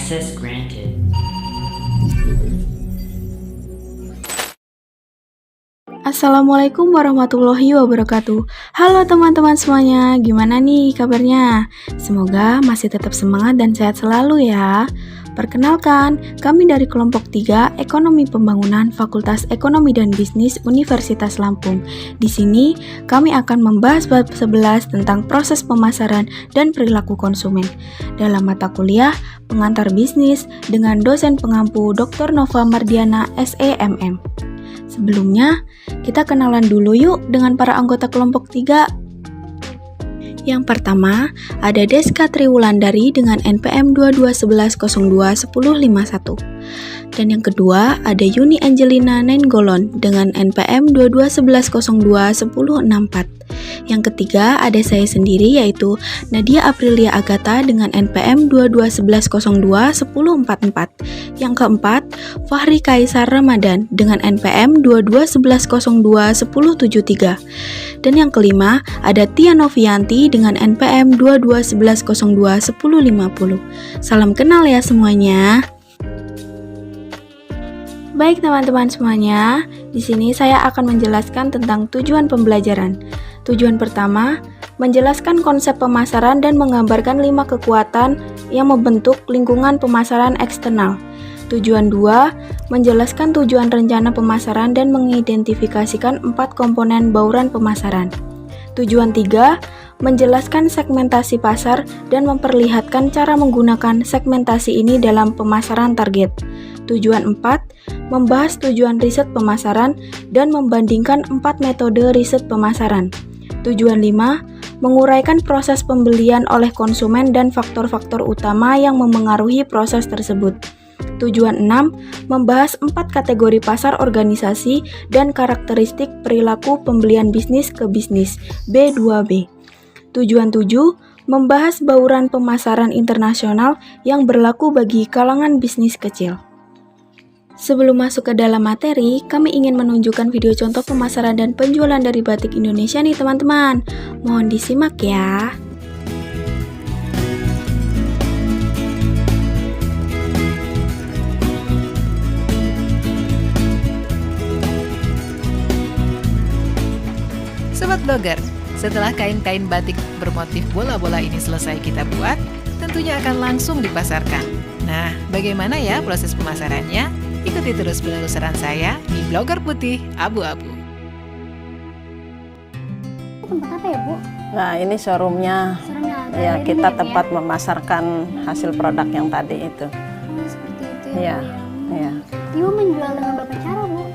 Access granted. Assalamualaikum warahmatullahi wabarakatuh. Halo teman-teman semuanya, gimana nih kabarnya? Semoga masih tetap semangat dan sehat selalu ya. Perkenalkan, kami dari kelompok 3 Ekonomi Pembangunan Fakultas Ekonomi dan Bisnis Universitas Lampung. Di sini, kami akan membahas bab 11 tentang proses pemasaran dan perilaku konsumen dalam mata kuliah Pengantar Bisnis dengan dosen pengampu Dr. Nova Mardiana SEMM. Sebelumnya, kita kenalan dulu yuk dengan para anggota kelompok 3. Yang pertama, ada Deska Triwulandari dengan NPM 2211021051. Dan yang kedua, ada Yuni Angelina Nainggolan dengan NPM 2211021064. Yang ketiga, ada saya sendiri yaitu Nadia Aprilia Agatha dengan NPM 2211021044. Yang keempat, Fahri Kaisar Ramadan dengan NPM 2211021073. Dan yang kelima, ada Tia Novianti dengan NPM 2211021050. Salam kenal ya semuanya. Baik teman-teman semuanya, di sini saya akan menjelaskan tentang tujuan pembelajaran. Tujuan pertama, menjelaskan konsep pemasaran dan menggambarkan 5 kekuatan yang membentuk lingkungan pemasaran eksternal. Tujuan 2, menjelaskan tujuan rencana pemasaran dan mengidentifikasikan 4 komponen bauran pemasaran. Tujuan 3, menjelaskan segmentasi pasar dan memperlihatkan cara menggunakan segmentasi ini dalam pemasaran target. Tujuan 4, membahas tujuan riset pemasaran dan membandingkan 4 metode riset pemasaran. Tujuan 5, menguraikan proses pembelian oleh konsumen dan faktor-faktor utama yang memengaruhi proses tersebut. Tujuan 6, membahas 4 kategori pasar organisasi dan karakteristik perilaku pembelian bisnis ke bisnis B2B. Tujuan 7, membahas bauran pemasaran internasional yang berlaku bagi kalangan bisnis kecil. Sebelum masuk ke dalam materi, kami ingin menunjukkan video contoh pemasaran dan penjualan dari batik Indonesia nih teman-teman. Mohon disimak ya. Sobat blogger, setelah kain-kain batik bermotif bola-bola ini selesai kita buat, tentunya akan langsung dipasarkan. Nah, bagaimana ya proses pemasarannya? Ikuti terus penelusuran saya di Blogger Putih Abu-Abu. Tempat apa ya, Bu? Nah, ini showroomnya. Ya, kita tempat memasarkan hasil produk yang tadi itu. Oh, seperti itu ya, Ya, ya. Ibu menjual dengan berapa cara, Bu?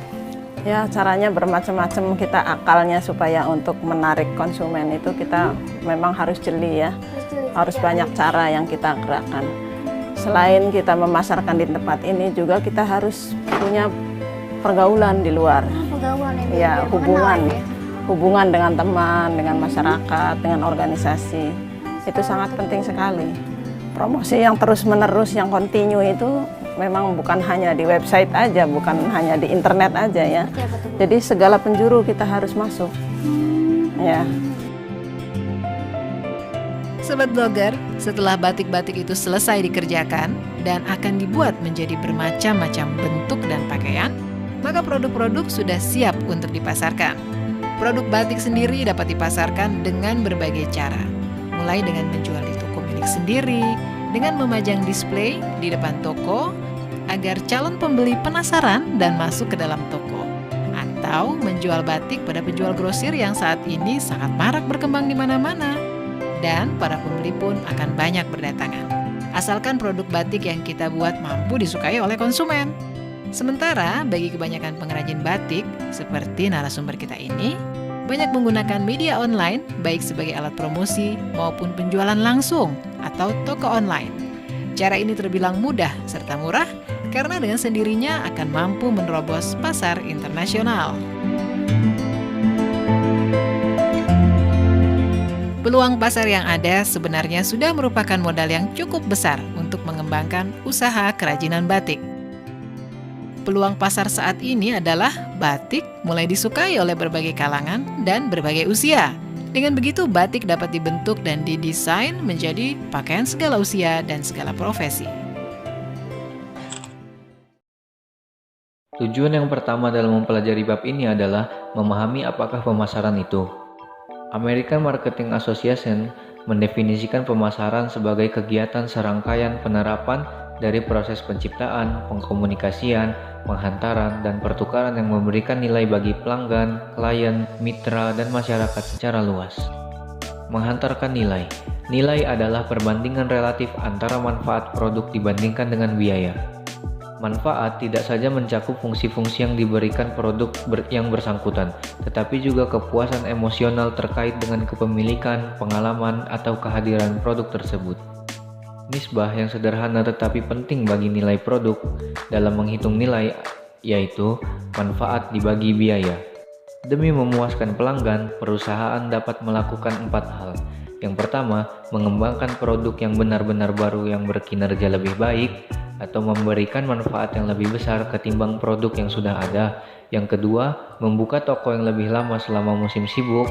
Ya, caranya bermacam-macam. Kita akalnya supaya untuk menarik konsumen itu kita memang harus jeli ya. Harus banyak cara yang kita gerakkan. Selain kita memasarkan di tempat ini, juga kita harus punya pergaulan di luar. Pergaulan Ya, hubungan dengan teman, dengan masyarakat, dengan organisasi. Itu sangat penting sekali. Promosi yang terus-menerus, yang kontinu itu memang bukan hanya di website aja, bukan hanya di internet aja ya. Jadi segala penjuru kita harus masuk. Ya. Sobat blogger, setelah batik-batik itu selesai dikerjakan dan akan dibuat menjadi bermacam-macam bentuk dan pakaian, maka produk-produk sudah siap untuk dipasarkan. Produk batik sendiri dapat dipasarkan dengan berbagai cara, mulai dengan menjual di toko milik sendiri, dengan memajang display di depan toko, agar calon pembeli penasaran dan masuk ke dalam toko, atau menjual batik pada penjual grosir yang saat ini sangat marak berkembang di mana-mana. Dan para pembeli pun akan banyak berdatangan. Asalkan produk batik yang kita buat mampu disukai oleh konsumen. Sementara bagi kebanyakan pengrajin batik, seperti narasumber kita ini, banyak menggunakan media online, baik sebagai alat promosi maupun penjualan langsung atau toko online. Cara ini terbilang mudah serta murah, karena dengan sendirinya akan mampu menerobos pasar internasional. Peluang pasar yang ada sebenarnya sudah merupakan modal yang cukup besar untuk mengembangkan usaha kerajinan batik. Peluang pasar saat ini adalah batik mulai disukai oleh berbagai kalangan dan berbagai usia. Dengan begitu, batik dapat dibentuk dan didesain menjadi pakaian segala usia dan segala profesi. Tujuan yang pertama dalam mempelajari bab ini adalah memahami apakah pemasaran itu. American Marketing Association mendefinisikan pemasaran sebagai kegiatan serangkaian penerapan dari proses penciptaan, pengkomunikasian, penghantaran, dan pertukaran yang memberikan nilai bagi pelanggan, klien, mitra, dan masyarakat secara luas. Menghantarkan nilai. Nilai adalah perbandingan relatif antara manfaat produk dibandingkan dengan biaya. Manfaat tidak saja mencakup fungsi-fungsi yang diberikan produk yang bersangkutan, tetapi juga kepuasan emosional terkait dengan kepemilikan, pengalaman, atau kehadiran produk tersebut. Nisbah yang sederhana tetapi penting bagi nilai produk dalam menghitung nilai, yaitu manfaat dibagi biaya. Demi memuaskan pelanggan, perusahaan dapat melakukan 4 hal. Yang pertama, mengembangkan produk yang benar-benar baru yang berkinerja lebih baik, atau memberikan manfaat yang lebih besar ketimbang produk yang sudah ada. Yang kedua, membuka toko yang lebih lama selama musim sibuk,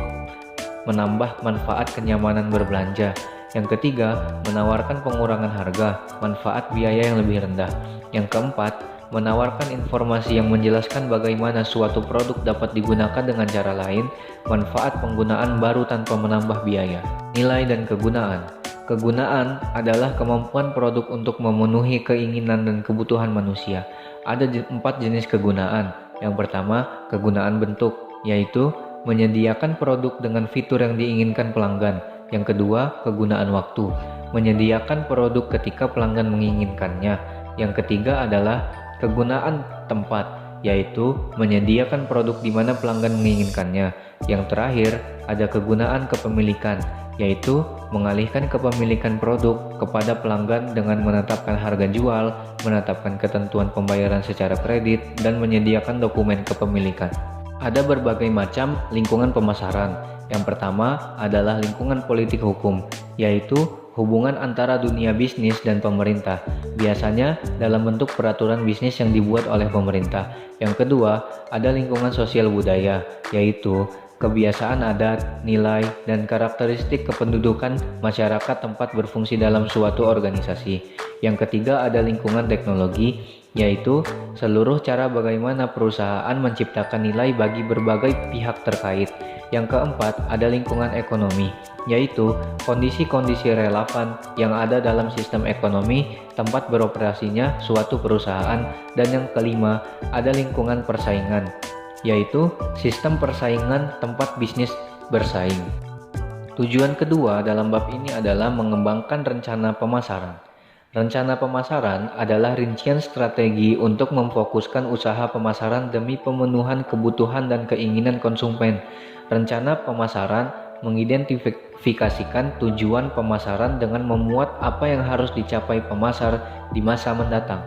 menambah manfaat kenyamanan berbelanja. Yang ketiga, menawarkan pengurangan harga, manfaat biaya yang lebih rendah. Yang keempat, menawarkan informasi yang menjelaskan bagaimana suatu produk dapat digunakan dengan cara lain, manfaat penggunaan baru tanpa menambah biaya. Nilai dan kegunaan. Kegunaan adalah kemampuan produk untuk memenuhi keinginan dan kebutuhan manusia. Ada 4 jenis kegunaan. Yang pertama, kegunaan bentuk, yaitu menyediakan produk dengan fitur yang diinginkan pelanggan. Yang kedua, kegunaan waktu, menyediakan produk ketika pelanggan menginginkannya. Yang ketiga adalah kegunaan tempat, yaitu menyediakan produk di mana pelanggan menginginkannya. Yang terakhir, ada kegunaan kepemilikan, yaitu mengalihkan kepemilikan produk kepada pelanggan dengan menetapkan harga jual, menetapkan ketentuan pembayaran secara kredit, dan menyediakan dokumen kepemilikan. Ada berbagai macam lingkungan pemasaran. Yang pertama adalah lingkungan politik hukum, yaitu hubungan antara dunia bisnis dan pemerintah, biasanya dalam bentuk peraturan bisnis yang dibuat oleh pemerintah. Yang kedua, ada lingkungan sosial budaya, yaitu kebiasaan adat, nilai, dan karakteristik kependudukan masyarakat tempat berfungsi dalam suatu organisasi. Yang ketiga ada lingkungan teknologi, yaitu seluruh cara bagaimana perusahaan menciptakan nilai bagi berbagai pihak terkait. Yang keempat ada lingkungan ekonomi, yaitu kondisi-kondisi relevan yang ada dalam sistem ekonomi tempat beroperasinya suatu perusahaan. Dan yang kelima ada lingkungan persaingan, yaitu sistem persaingan tempat bisnis bersaing. Tujuan kedua dalam bab ini adalah mengembangkan rencana pemasaran. Rencana pemasaran adalah rincian strategi untuk memfokuskan usaha pemasaran demi pemenuhan kebutuhan dan keinginan konsumen. Rencana pemasaran mengidentifikasikan tujuan pemasaran dengan memuat apa yang harus dicapai pemasar di masa mendatang.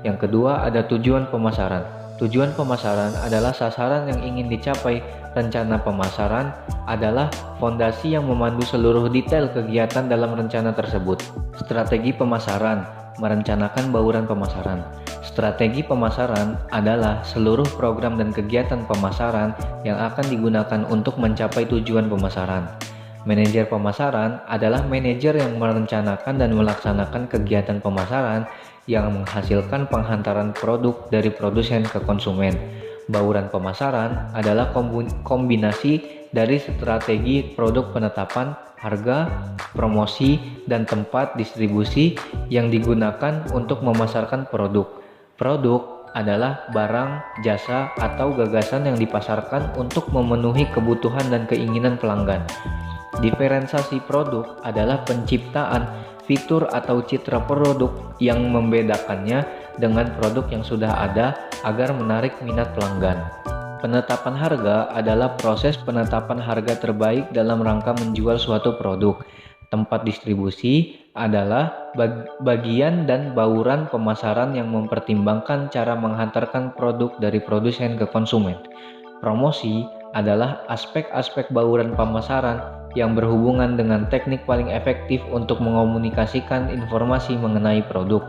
Yang kedua ada tujuan pemasaran. Tujuan pemasaran adalah sasaran yang ingin dicapai. Rencana pemasaran adalah fondasi yang memandu seluruh detail kegiatan dalam rencana tersebut. Strategi pemasaran merencanakan bauran pemasaran. Strategi pemasaran adalah seluruh program dan kegiatan pemasaran yang akan digunakan untuk mencapai tujuan pemasaran. Manajer pemasaran adalah manajer yang merencanakan dan melaksanakan kegiatan pemasaran yang menghasilkan penghantaran produk dari produsen ke konsumen. Bauran pemasaran adalah kombinasi dari strategi produk penetapan, harga, promosi, dan tempat distribusi yang digunakan untuk memasarkan produk. Produk adalah barang, jasa, atau gagasan yang dipasarkan untuk memenuhi kebutuhan dan keinginan pelanggan. Diferensiasi produk adalah penciptaan fitur atau citra produk yang membedakannya dengan produk yang sudah ada agar menarik minat pelanggan. Penetapan harga adalah proses penetapan harga terbaik dalam rangka menjual suatu produk. Tempat distribusi adalah bagian dan bauran pemasaran yang mempertimbangkan cara menghantarkan produk dari produsen ke konsumen. Promosi adalah aspek-aspek bauran pemasaran yang berhubungan dengan teknik paling efektif untuk mengomunikasikan informasi mengenai produk.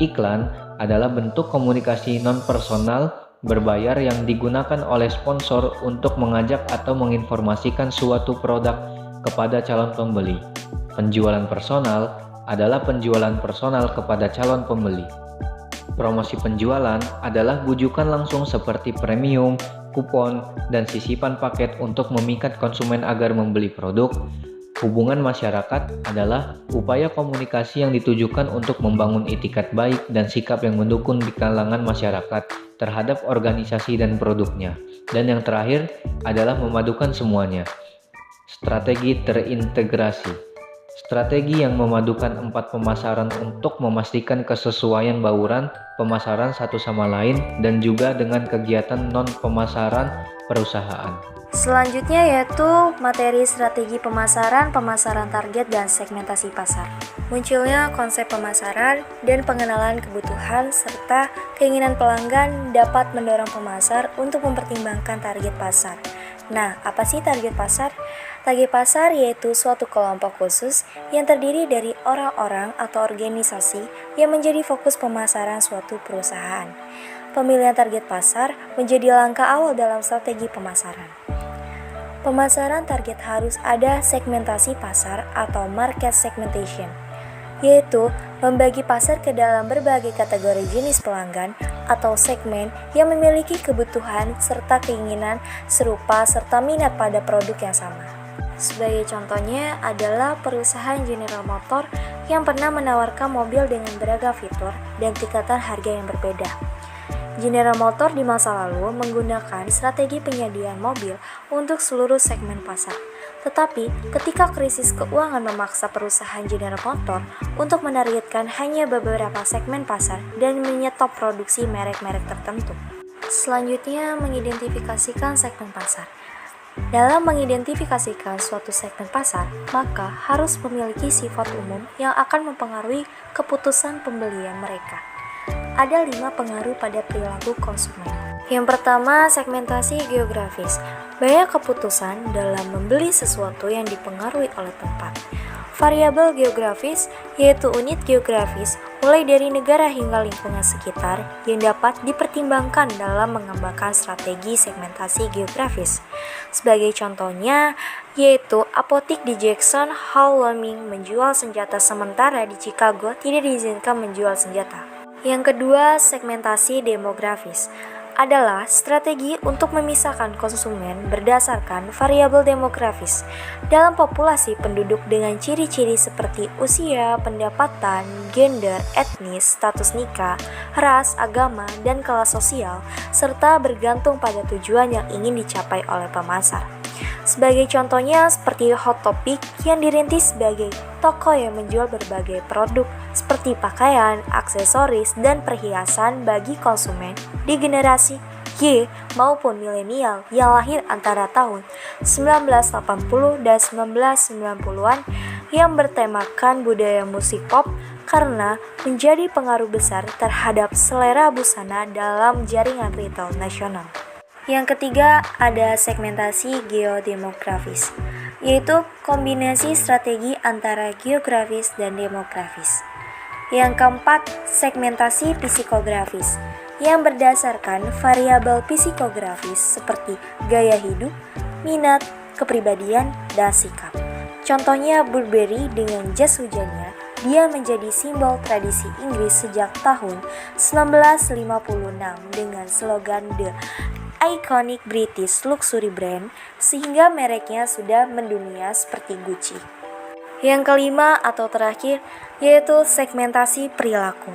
Iklan adalah bentuk komunikasi non-personal berbayar yang digunakan oleh sponsor untuk mengajak atau menginformasikan suatu produk kepada calon pembeli. Penjualan personal adalah penjualan personal kepada calon pembeli. Promosi penjualan adalah bujukan langsung seperti premium, kupon, dan sisipan paket untuk memikat konsumen agar membeli produk. Hubungan masyarakat adalah upaya komunikasi yang ditujukan untuk membangun itikat baik dan sikap yang mendukung di kalangan masyarakat terhadap organisasi dan produknya. Dan yang terakhir adalah memadukan semuanya. Strategi terintegrasi. Strategi yang memadukan 4 pemasaran untuk memastikan kesesuaian bauran pemasaran satu sama lain dan juga dengan kegiatan non-pemasaran perusahaan. Selanjutnya yaitu materi strategi pemasaran, pemasaran target, dan segmentasi pasar. Munculnya konsep pemasaran dan pengenalan kebutuhan serta keinginan pelanggan dapat mendorong pemasar untuk mempertimbangkan target pasar. Nah, apa sih target pasar? Target pasar yaitu suatu kelompok khusus yang terdiri dari orang-orang atau organisasi yang menjadi fokus pemasaran suatu perusahaan. Pemilihan target pasar menjadi langkah awal dalam strategi pemasaran. Pemasaran target harus ada segmentasi pasar atau market segmentation, yaitu membagi pasar ke dalam berbagai kategori jenis pelanggan atau segmen yang memiliki kebutuhan serta keinginan serupa serta minat pada produk yang sama. Sebagai contohnya adalah perusahaan General Motors yang pernah menawarkan mobil dengan beragam fitur dan tingkatan harga yang berbeda. General Motors di masa lalu menggunakan strategi penyediaan mobil untuk seluruh segmen pasar. Tetapi, ketika krisis keuangan memaksa perusahaan General Motors untuk menargetkan hanya beberapa segmen pasar dan menyetop produksi merek-merek tertentu. Selanjutnya, mengidentifikasikan segmen pasar. Dalam mengidentifikasikan suatu segmen pasar, maka harus memiliki sifat umum yang akan mempengaruhi keputusan pembelian mereka. Ada 5 pengaruh pada perilaku konsumen. Yang pertama, segmentasi geografis. Banyak keputusan dalam membeli sesuatu yang dipengaruhi oleh tempat. Variabel geografis, yaitu unit geografis, mulai dari negara hingga lingkungan sekitar yang dapat dipertimbangkan dalam mengembangkan strategi segmentasi geografis. Sebagai contohnya, yaitu apotik di Jackson Hole, Wyoming menjual senjata sementara di Chicago tidak diizinkan menjual senjata. Yang kedua, segmentasi demografis adalah strategi untuk memisahkan konsumen berdasarkan variabel demografis dalam populasi penduduk dengan ciri-ciri seperti usia, pendapatan, gender, etnis, status nikah, ras, agama, dan kelas sosial, serta bergantung pada tujuan yang ingin dicapai oleh pemasar. Sebagai contohnya seperti Hot Topic yang dirintis sebagai toko yang menjual berbagai produk seperti pakaian, aksesoris, dan perhiasan bagi konsumen di generasi Y maupun milenial yang lahir antara tahun 1980 dan 1990-an yang bertemakan budaya musik pop karena menjadi pengaruh besar terhadap selera busana dalam jaringan retail nasional. Yang ketiga, ada segmentasi geodemografis, yaitu kombinasi strategi antara geografis dan demografis. Yang keempat, segmentasi psikografis, yang berdasarkan variabel psikografis seperti gaya hidup, minat, kepribadian, dan sikap. Contohnya Burberry dengan jas hujannya, dia menjadi simbol tradisi Inggris sejak tahun 1956 dengan slogan The Iconic British Luxury Brand, sehingga mereknya sudah mendunia seperti Gucci. Yang kelima atau terakhir yaitu segmentasi perilaku,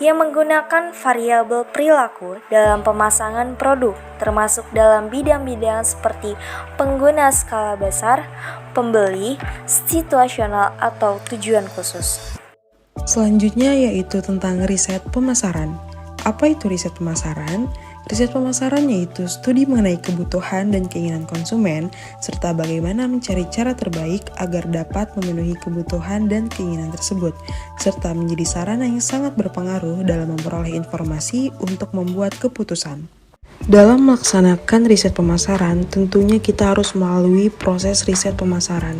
yang menggunakan variabel perilaku dalam pemasangan produk, termasuk dalam bidang-bidang seperti pengguna skala besar, pembeli, situasional, atau tujuan khusus. Selanjutnya yaitu tentang riset pemasaran. Apa itu riset pemasaran? Riset pemasaran yaitu studi mengenai kebutuhan dan keinginan konsumen, serta bagaimana mencari cara terbaik agar dapat memenuhi kebutuhan dan keinginan tersebut, serta menjadi sarana yang sangat berpengaruh dalam memperoleh informasi untuk membuat keputusan. Dalam melaksanakan riset pemasaran, tentunya kita harus melalui proses riset pemasaran.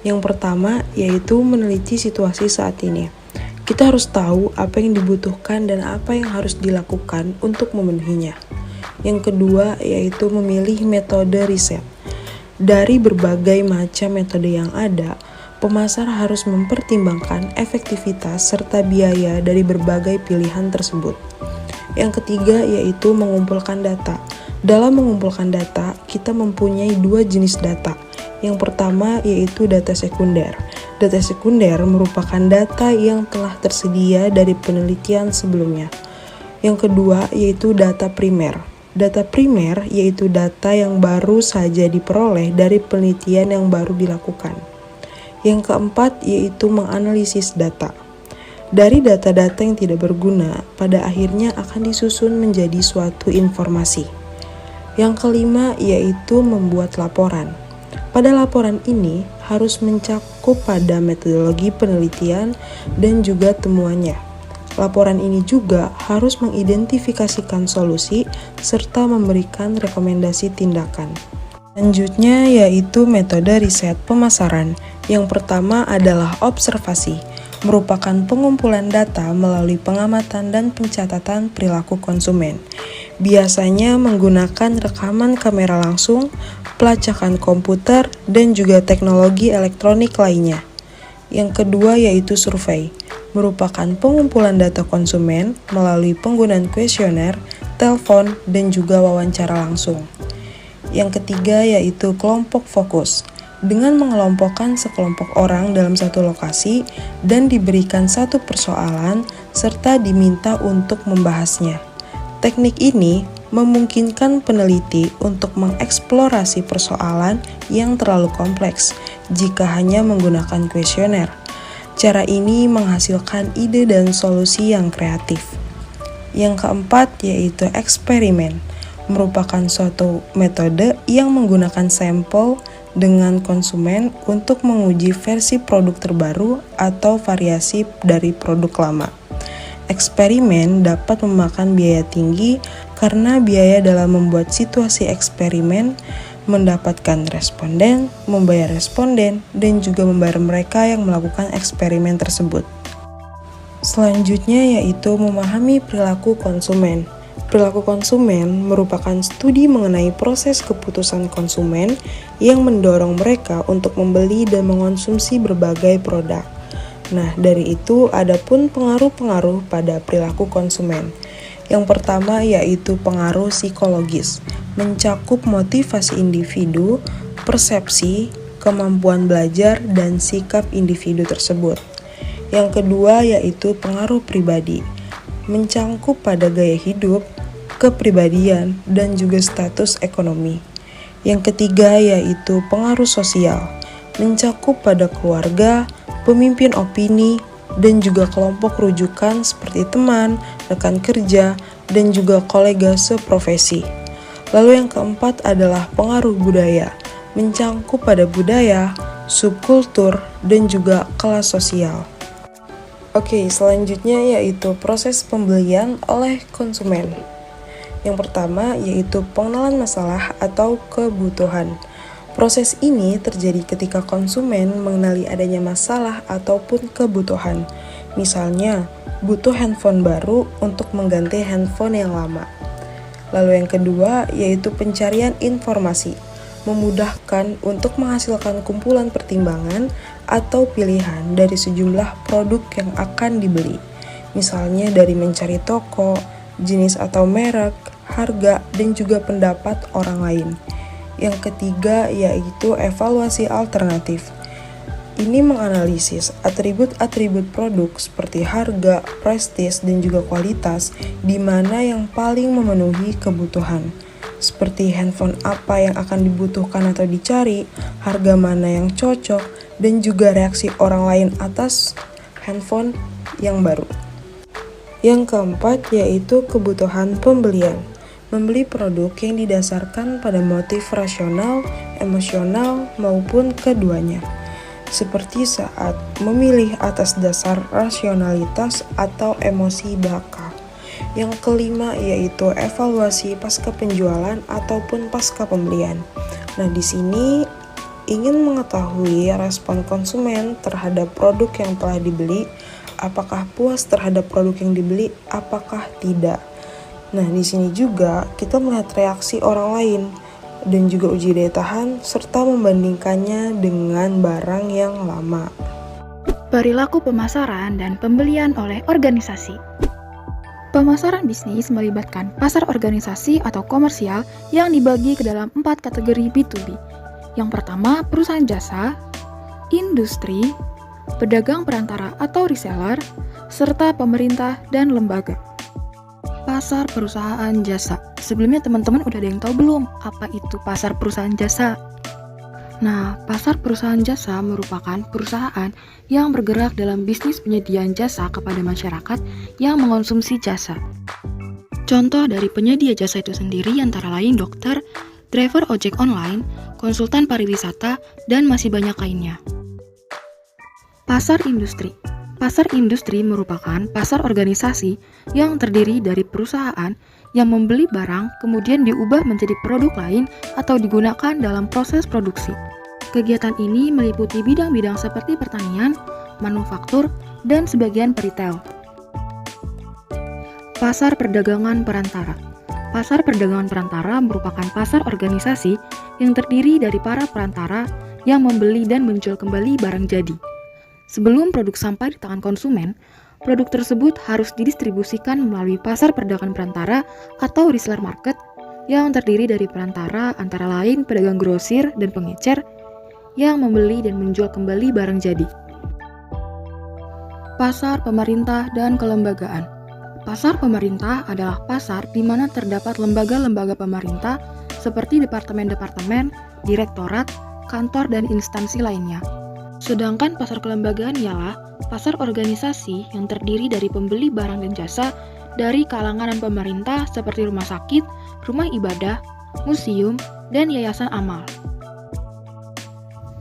Yang pertama yaitu meneliti situasi saat ini. Kita harus tahu apa yang dibutuhkan dan apa yang harus dilakukan untuk memenuhinya. Yang kedua yaitu memilih metode riset. Dari berbagai macam metode yang ada, pemasar harus mempertimbangkan efektivitas serta biaya dari berbagai pilihan tersebut. Yang ketiga yaitu mengumpulkan data. Dalam mengumpulkan data, kita mempunyai dua jenis data. Yang pertama yaitu data sekunder. Data sekunder merupakan data yang telah tersedia dari penelitian sebelumnya. Yang kedua yaitu data primer. Data primer yaitu data yang baru saja diperoleh dari penelitian yang baru dilakukan. Yang keempat yaitu menganalisis data. Dari data-data yang tidak berguna, pada akhirnya akan disusun menjadi suatu informasi. Yang kelima yaitu membuat laporan. Pada laporan ini harus mencakup pada metodologi penelitian dan juga temuannya. Laporan ini juga harus mengidentifikasikan solusi serta memberikan rekomendasi tindakan. Selanjutnya yaitu metode riset pemasaran. Yang pertama adalah observasi, merupakan pengumpulan data melalui pengamatan dan pencatatan perilaku konsumen. Biasanya menggunakan rekaman kamera langsung, pelacakan komputer, dan juga teknologi elektronik lainnya. Yang kedua yaitu survei, merupakan pengumpulan data konsumen melalui penggunaan kuesioner, telepon, dan juga wawancara langsung. Yang ketiga yaitu kelompok fokus, dengan mengelompokkan sekelompok orang dalam satu lokasi dan diberikan satu persoalan serta diminta untuk membahasnya. Teknik ini memungkinkan peneliti untuk mengeksplorasi persoalan yang terlalu kompleks jika hanya menggunakan kuesioner. Cara ini menghasilkan ide dan solusi yang kreatif. Yang keempat yaitu eksperimen, merupakan suatu metode yang menggunakan sampel dengan konsumen untuk menguji versi produk terbaru atau variasi dari produk lama. Eksperimen dapat memakan biaya tinggi karena biaya dalam membuat situasi eksperimen, mendapatkan responden, membayar responden, dan juga membayar mereka yang melakukan eksperimen tersebut. Selanjutnya yaitu memahami perilaku konsumen. Perilaku konsumen merupakan studi mengenai proses keputusan konsumen yang mendorong mereka untuk membeli dan mengonsumsi berbagai produk. Nah, dari itu ada pun pengaruh-pengaruh pada perilaku konsumen. Yang pertama yaitu pengaruh psikologis, mencakup motivasi individu, persepsi, kemampuan belajar, dan sikap individu tersebut. Yang kedua yaitu pengaruh pribadi, mencakup pada gaya hidup, kepribadian, dan juga status ekonomi. Yang ketiga yaitu pengaruh sosial, mencakup pada keluarga, pemimpin opini, dan juga kelompok rujukan seperti teman, rekan kerja, dan juga kolega seprofesi. Lalu yang keempat adalah pengaruh budaya, mencakup pada budaya, subkultur, dan juga kelas sosial. Oke, selanjutnya yaitu proses pembelian oleh konsumen. Yang pertama yaitu pengenalan masalah atau kebutuhan. Proses ini terjadi ketika konsumen mengenali adanya masalah ataupun kebutuhan. Misalnya, butuh handphone baru untuk mengganti handphone yang lama. Lalu yang kedua yaitu pencarian informasi, memudahkan untuk menghasilkan kumpulan pertimbangan atau pilihan dari sejumlah produk yang akan dibeli. Misalnya dari mencari toko, jenis atau merek, harga, dan juga pendapat orang lain. Yang ketiga yaitu evaluasi alternatif. Ini menganalisis atribut-atribut produk seperti harga, prestis, dan juga kualitas di mana yang paling memenuhi kebutuhan. Seperti handphone apa yang akan dibutuhkan atau dicari, harga mana yang cocok, dan juga reaksi orang lain atas handphone yang baru. Yang keempat yaitu kebutuhan pembelian. Membeli produk yang didasarkan pada motif rasional, emosional, maupun keduanya. Seperti saat memilih atas dasar rasionalitas atau emosi belaka. Yang kelima yaitu evaluasi pasca penjualan ataupun pasca pembelian. Nah, di sini ingin mengetahui respon konsumen terhadap produk yang telah dibeli, apakah puas terhadap produk yang dibeli, apakah tidak. Nah, di sini juga kita melihat reaksi orang lain dan juga uji daya tahan serta membandingkannya dengan barang yang lama. Perilaku pemasaran dan pembelian oleh organisasi. Pemasaran bisnis melibatkan pasar organisasi atau komersial yang dibagi ke dalam 4 kategori B2B. Yang pertama, perusahaan jasa, industri, pedagang perantara atau reseller, serta pemerintah dan lembaga. Pasar perusahaan jasa. Sebelumnya teman-teman udah ada yang tahu belum apa itu pasar perusahaan jasa? Nah, pasar perusahaan jasa merupakan perusahaan yang bergerak dalam bisnis penyediaan jasa kepada masyarakat yang mengonsumsi jasa. Contoh dari penyedia jasa itu sendiri antara lain dokter, driver ojek online, konsultan pariwisata, dan masih banyak lainnya. Pasar industri. Pasar industri merupakan pasar organisasi yang terdiri dari perusahaan yang membeli barang kemudian diubah menjadi produk lain atau digunakan dalam proses produksi. Kegiatan ini meliputi bidang-bidang seperti pertanian, manufaktur, dan sebagian retail. Pasar perdagangan perantara. Pasar perdagangan perantara merupakan pasar organisasi yang terdiri dari para perantara yang membeli dan menjual kembali barang jadi. Sebelum produk sampai di tangan konsumen, produk tersebut harus didistribusikan melalui pasar perdagangan perantara atau reseller market yang terdiri dari perantara antara lain pedagang grosir dan pengecer yang membeli dan menjual kembali barang jadi. Pasar pemerintah dan kelembagaan. Pasar pemerintah adalah pasar di mana terdapat lembaga-lembaga pemerintah seperti departemen-departemen, direktorat, kantor, dan instansi lainnya. Sedangkan pasar kelembagaan ialah pasar organisasi yang terdiri dari pembeli barang dan jasa dari kalangan pemerintah seperti rumah sakit, rumah ibadah, museum, dan yayasan amal.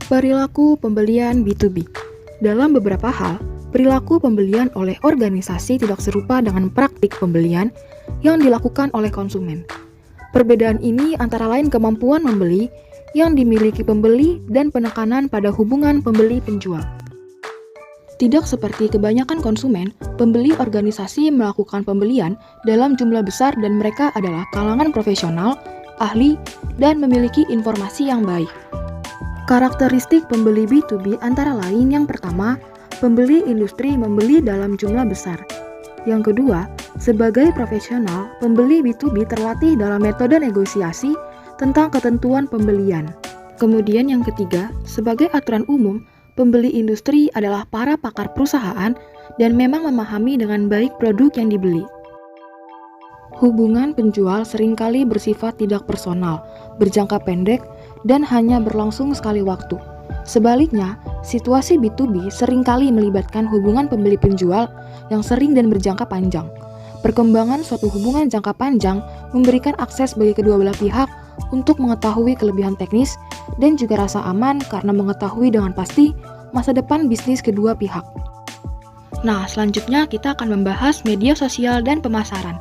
Perilaku pembelian B2B. Dalam beberapa hal, perilaku pembelian oleh organisasi tidak serupa dengan praktik pembelian yang dilakukan oleh konsumen. Perbedaan ini antara lain kemampuan membeli yang dimiliki pembeli dan penekanan pada hubungan pembeli-penjual. Tidak seperti kebanyakan konsumen, pembeli organisasi melakukan pembelian dalam jumlah besar dan mereka adalah kalangan profesional, ahli, dan memiliki informasi yang baik. Karakteristik pembeli B2B antara lain yang pertama, pembeli industri membeli dalam jumlah besar. Yang kedua, sebagai profesional, pembeli B2B terlatih dalam metode negosiasi tentang ketentuan pembelian. Kemudian yang ketiga, sebagai aturan umum, pembeli industri adalah para pakar perusahaan dan memang memahami dengan baik produk yang dibeli. Hubungan penjual seringkali bersifat tidak personal, berjangka pendek, dan hanya berlangsung sekali waktu. Sebaliknya, situasi B2B seringkali melibatkan hubungan pembeli-penjual yang sering dan berjangka panjang. Perkembangan suatu hubungan jangka panjang memberikan akses bagi kedua belah pihak untuk mengetahui kelebihan teknis dan juga rasa aman karena mengetahui dengan pasti masa depan bisnis kedua pihak. Nah, selanjutnya kita akan membahas media sosial dan pemasaran.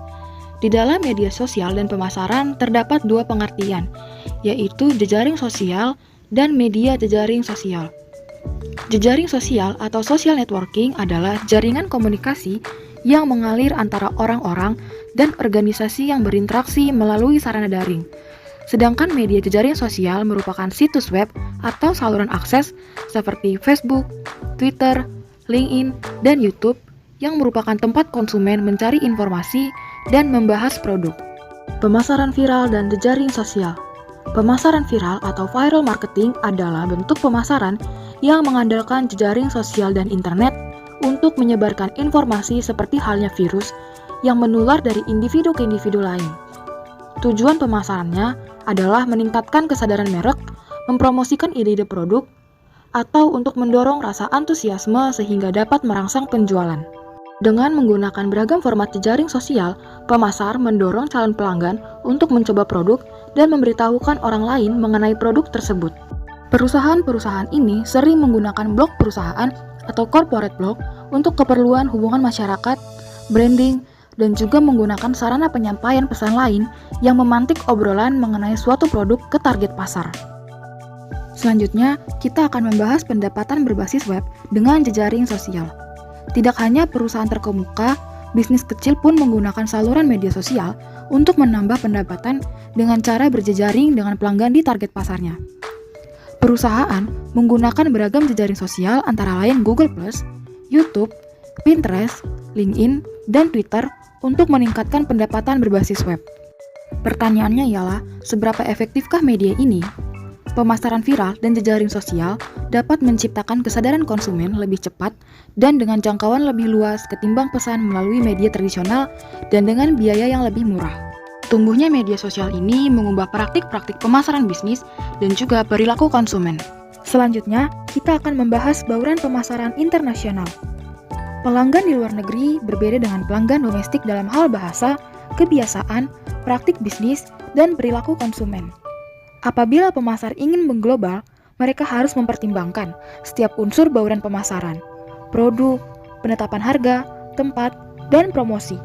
Di dalam media sosial dan pemasaran terdapat dua pengertian, yaitu jejaring sosial dan media jejaring sosial. Jejaring sosial atau social networking adalah jaringan komunikasi yang mengalir antara orang-orang dan organisasi yang berinteraksi melalui sarana daring. Sedangkan media jejaring sosial merupakan situs web atau saluran akses seperti Facebook, Twitter, LinkedIn, dan YouTube yang merupakan tempat konsumen mencari informasi dan membahas produk. Pemasaran viral dan jejaring sosial. Pemasaran viral atau viral marketing adalah bentuk pemasaran yang mengandalkan jejaring sosial dan internet untuk menyebarkan informasi seperti halnya virus yang menular dari individu ke individu lain. Tujuan pemasarannya adalah meningkatkan kesadaran merek, mempromosikan ide-ide produk, atau untuk mendorong rasa antusiasme sehingga dapat merangsang penjualan. Dengan menggunakan beragam format jejaring sosial, pemasar mendorong calon pelanggan untuk mencoba produk dan memberitahukan orang lain mengenai produk tersebut. Perusahaan-perusahaan ini sering menggunakan blog perusahaan atau corporate blog untuk keperluan hubungan masyarakat, branding, dan juga menggunakan sarana penyampaian pesan lain yang memantik obrolan mengenai suatu produk ke target pasar. Selanjutnya, kita akan membahas pendapatan berbasis web dengan jejaring sosial. Tidak hanya perusahaan terkemuka, bisnis kecil pun menggunakan saluran media sosial untuk menambah pendapatan dengan cara berjejaring dengan pelanggan di target pasarnya. Perusahaan menggunakan beragam jejaring sosial antara lain Google+, YouTube, Pinterest, LinkedIn, dan Twitter untuk meningkatkan pendapatan berbasis web. Pertanyaannya ialah, seberapa efektifkah media ini? Pemasaran viral dan jejaring sosial dapat menciptakan kesadaran konsumen lebih cepat dan dengan jangkauan lebih luas ketimbang pesan melalui media tradisional dan dengan biaya yang lebih murah. Tumbuhnya media sosial ini mengubah praktik-praktik pemasaran bisnis dan juga perilaku konsumen. Selanjutnya, kita akan membahas bauran pemasaran internasional. Pelanggan di luar negeri berbeda dengan pelanggan domestik dalam hal bahasa, kebiasaan, praktik bisnis, dan perilaku konsumen. Apabila pemasar ingin mengglobal, mereka harus mempertimbangkan setiap unsur bauran pemasaran, produk, penetapan harga, tempat, dan promosi.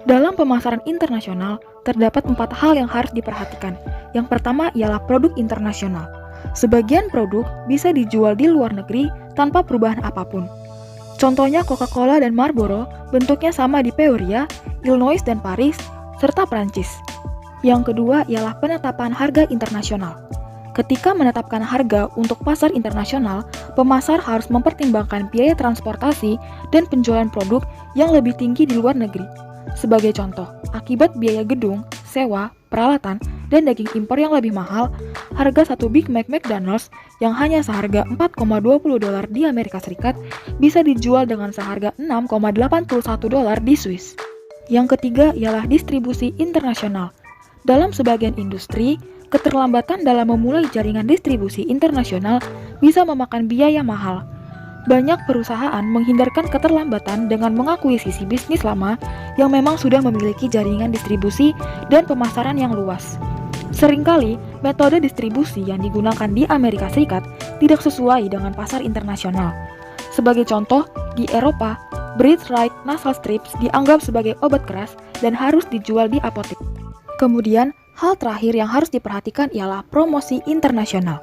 Dalam pemasaran internasional, terdapat 4 hal yang harus diperhatikan. Yang pertama ialah produk internasional. Sebagian produk bisa dijual di luar negeri tanpa perubahan apapun. Contohnya Coca-Cola dan Marlboro bentuknya sama di Peoria, Illinois dan Paris, serta Prancis. Yang kedua ialah penetapan harga internasional. Ketika menetapkan harga untuk pasar internasional, pemasar harus mempertimbangkan biaya transportasi dan penjualan produk yang lebih tinggi di luar negeri. Sebagai contoh, akibat biaya gedung, sewa, peralatan, dan daging impor yang lebih mahal, harga satu Big Mac McDonald's yang hanya seharga $4,20 di Amerika Serikat bisa dijual dengan seharga $6,81 di Swiss. Yang ketiga ialah distribusi internasional. Dalam sebagian industri, keterlambatan dalam memulai jaringan distribusi internasional bisa memakan biaya mahal. Banyak perusahaan menghindarkan keterlambatan dengan mengakuisisi bisnis lama yang memang sudah memiliki jaringan distribusi dan pemasaran yang luas. Seringkali, metode distribusi yang digunakan di Amerika Serikat tidak sesuai dengan pasar internasional. Sebagai contoh, di Eropa, Breathe-Right Nasal Strips dianggap sebagai obat keras dan harus dijual di apotek. Kemudian, hal terakhir yang harus diperhatikan ialah promosi internasional.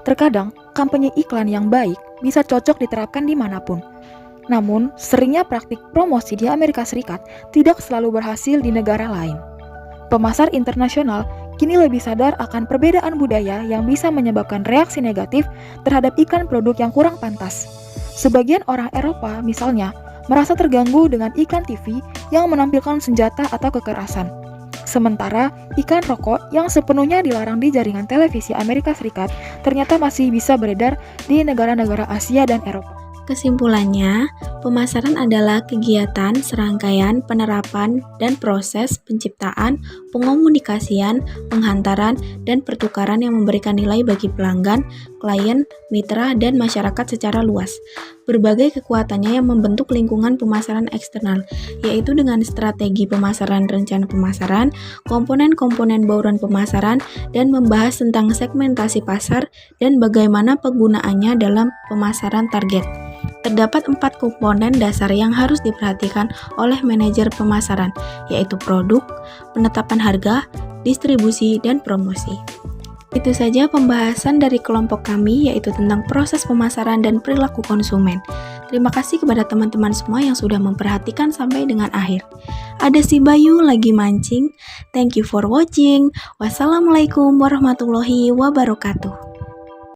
Terkadang, kampanye iklan yang baik bisa cocok diterapkan dimanapun. Namun, seringnya praktik promosi di Amerika Serikat tidak selalu berhasil di negara lain. Pemasar internasional kini lebih sadar akan perbedaan budaya yang bisa menyebabkan reaksi negatif terhadap iklan produk yang kurang pantas. Sebagian orang Eropa, misalnya, merasa terganggu dengan iklan TV yang menampilkan senjata atau kekerasan. Sementara, iklan rokok yang sepenuhnya dilarang di jaringan televisi Amerika Serikat ternyata masih bisa beredar di negara-negara Asia dan Eropa. Kesimpulannya, pemasaran adalah kegiatan, serangkaian, penerapan, dan proses penciptaan, pengomunikasian, penghantaran, dan pertukaran yang memberikan nilai bagi pelanggan, klien, mitra, dan masyarakat secara luas. Berbagai kekuatannya yang membentuk lingkungan pemasaran eksternal, yaitu dengan strategi pemasaran, rencana pemasaran, komponen-komponen bauran pemasaran, dan membahas tentang segmentasi pasar dan bagaimana penggunaannya dalam pemasaran target. Terdapat 4 komponen dasar yang harus diperhatikan oleh manajer pemasaran, yaitu produk, penetapan harga, distribusi, dan promosi. Itu saja pembahasan dari kelompok kami, yaitu tentang proses pemasaran dan perilaku konsumen. Terima kasih kepada teman-teman semua yang sudah memperhatikan sampai dengan akhir. Ada si Bayu lagi mancing. Thank you for watching. Wassalamualaikum warahmatullahi wabarakatuh.